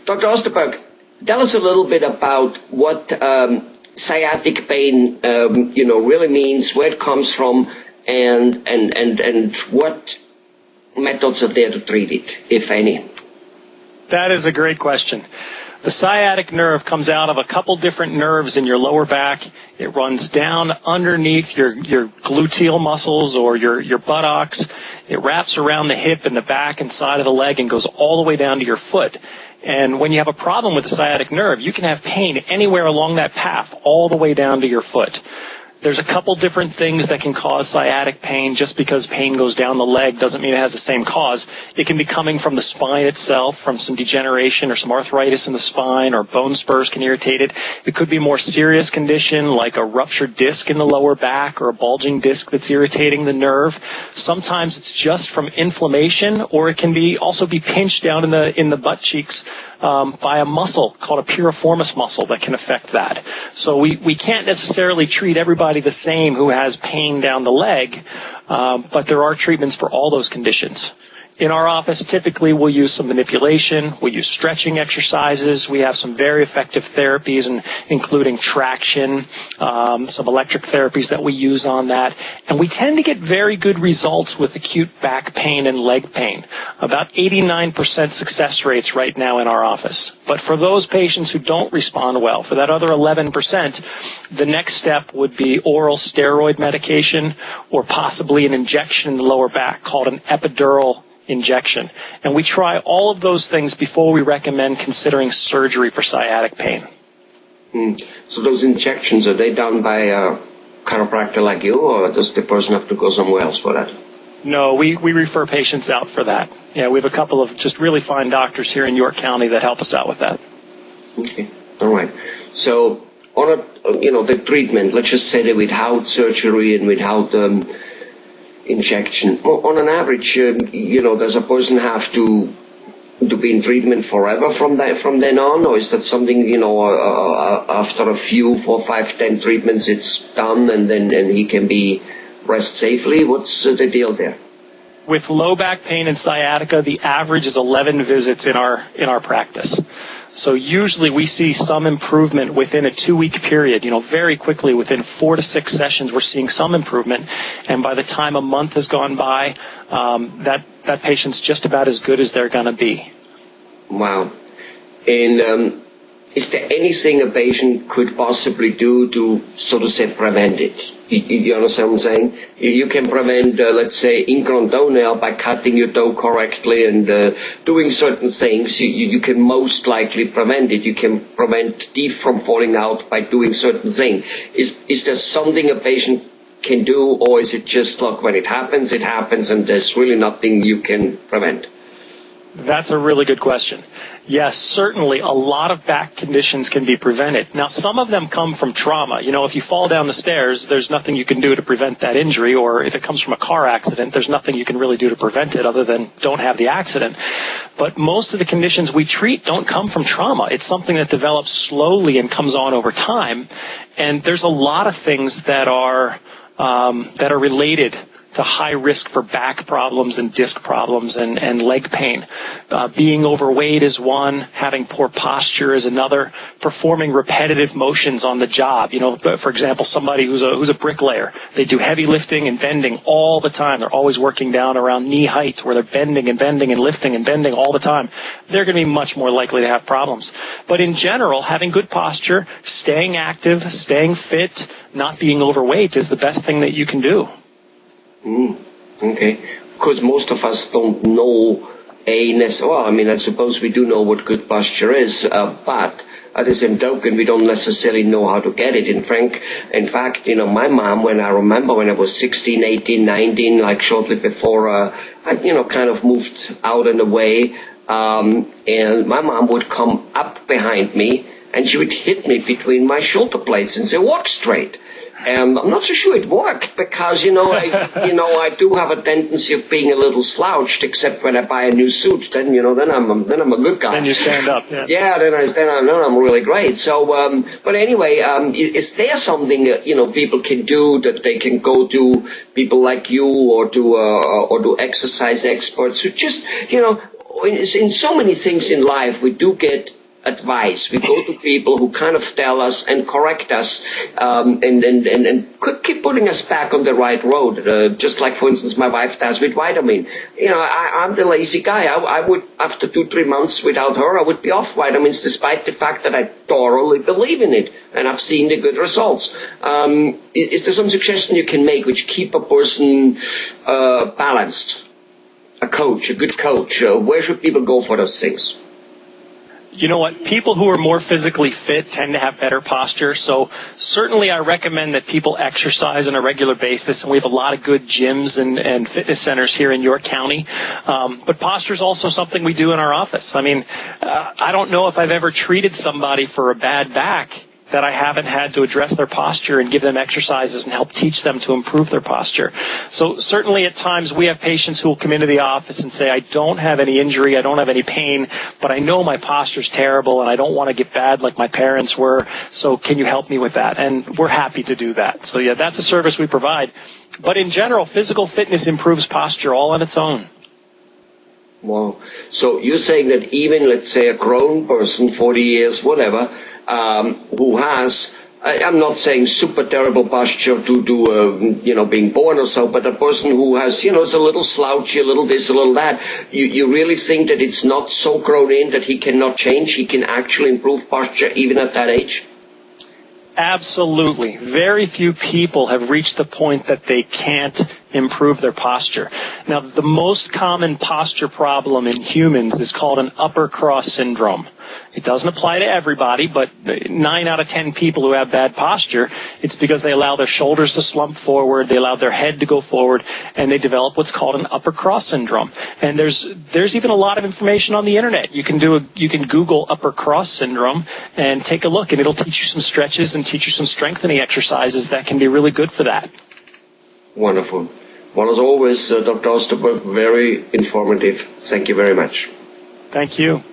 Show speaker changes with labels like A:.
A: Dr. Osterberg, tell us a little bit about what sciatic pain, really means, where it comes from, and what methods are there to treat it, if any.
B: That is a great question. The sciatic nerve comes out of a couple different nerves in your lower back. It runs down underneath your gluteal muscles or your buttocks. It wraps around the hip and the back and side of the leg and goes all the way down to your foot. And when you have a problem with the sciatic nerve, you can have pain anywhere along that path all the way down to your foot. There's a couple different things that can cause sciatic pain. Just because pain goes down the leg doesn't mean it has the same cause. It can be coming from the spine itself, from some degeneration or some arthritis in the spine, or bone spurs can irritate it. It could be a more serious condition like a ruptured disc in the lower back or a bulging disc that's irritating the nerve. Sometimes it's just from inflammation, or it can also be pinched down in the butt cheeks by a muscle called a piriformis muscle that can affect that. So we can't necessarily treat everybody the same who has pain down the leg, but there are treatments for all those conditions. In our office, typically we'll use some manipulation, we'll use stretching exercises, we have some very effective therapies, including traction, some electric therapies that we use on that, and we tend to get very good results with acute back pain and leg pain. About 89% success rates right now in our office. But for those patients who don't respond well, for that other 11%, the next step would be oral steroid medication or possibly an injection in the lower back called an epidural injection. And we try all of those things before we recommend considering surgery for sciatic pain.
A: So those injections, are they done by a chiropractor like you, or does the person have to go somewhere else for that?
B: No, we refer patients out for that. Yeah, we have a couple of just really fine doctors here in York County that help us out with that.
A: Okay, all right. So on the treatment, let's just say that without surgery and without injection, on an average, does a person have to be in treatment forever from then on, or is that something, after a few 4, 5, 10 treatments it's done and he can rest safely? What's the deal there?
B: With low back pain and sciatica, the average is 11 visits in our practice. So usually we see some improvement within a 2-week period. Very quickly, within 4 to 6 sessions, we're seeing some improvement. And by the time a month has gone by, that patient's just about as good as they're going to be.
A: Wow. And is there anything a patient could possibly do to, so to say, prevent it? You understand what I'm saying? You can prevent, let's say, ingrown toenail by cutting your toe correctly and doing certain things. You can most likely prevent it. You can prevent teeth from falling out by doing certain things. Is there something a patient can do, or is it just, look, when it happens, and there's really nothing you can prevent?
B: That's a really good question. Yes, certainly a lot of back conditions can be prevented. Now, some of them come from trauma. If you fall down the stairs, there's nothing you can do to prevent that injury, or if it comes from a car accident, there's nothing you can really do to prevent it other than don't have the accident. But most of the conditions we treat don't come from trauma. It's something that develops slowly and comes on over time. And there's a lot of things that are related to high risk for back problems and disc problems and leg pain. Being overweight is one, having poor posture is another, performing repetitive motions on the job. For example, somebody who's a bricklayer, they do heavy lifting and bending all the time. They're always working down around knee height where they're bending and lifting and bending all the time. They're going to be much more likely to have problems. But in general, having good posture, staying active, staying fit, not being overweight is the best thing that you can do.
A: Okay. Because most of us don't know I suppose we do know what good posture is, but at the same token, we don't necessarily know how to get it. In fact, my mom, when I was 16, 18, 19, like shortly before I kind of moved out and away, and my mom would come up behind me and she would hit me between my shoulder blades and say, walk straight. I'm not so sure it worked because, I do have a tendency of being a little slouched, except when I buy a new suit, then I'm a good guy.
B: Then you stand up, yeah.
A: Yeah, then I'm really great. So, but anyway, is there something, people can do that they can go to people like you or to exercise experts who just, in so many things in life, we do get advice. We go to people who kind of tell us and correct us, and keep putting us back on the right road. Just like, for instance, my wife does with vitamin. I'm the lazy guy. I would, after 2-3 months without her, I would be off vitamins, despite the fact that I thoroughly believe in it, and I've seen the good results. Is there some suggestion you can make which keep a person balanced? A good coach. Where should people go for those things?
B: You know what? People who are more physically fit tend to have better posture. So certainly I recommend that people exercise on a regular basis. And we have a lot of good gyms and fitness centers here in York County. But posture is also something we do in our office. I mean, I don't know if I've ever treated somebody for a bad back that I haven't had to address their posture and give them exercises and help teach them to improve their posture. So certainly at times we have patients who will come into the office and say, I don't have any injury, I don't have any pain, but I know my posture's terrible and I don't want to get bad like my parents were, so can you help me with that? And we're happy to do that. So yeah, that's a service we provide. But in general, physical fitness improves posture all on its own.
A: Wow. So you're saying that even, let's say, a grown person, 40 years, whatever, who has, I'm not saying super terrible posture due to, being born or so, but a person who has, is a little slouchy, a little this, a little that, you really think that it's not so grown in that he cannot change, he can actually improve posture even at that age?
B: Absolutely. Very few people have reached the point that they can't improve their posture. Now, the most common posture problem in humans is called an upper cross syndrome. It doesn't apply to everybody, but 9 out of 10 people who have bad posture, it's because they allow their shoulders to slump forward, they allow their head to go forward, and they develop what's called an upper cross syndrome. And there's even a lot of information on the internet. You can Google upper cross syndrome and take a look, and it'll teach you some stretches and teach you some strengthening exercises that can be really good for that.
A: Wonderful. Well, as always, Dr. Osterberg, very informative. Thank you very much.
B: Thank you.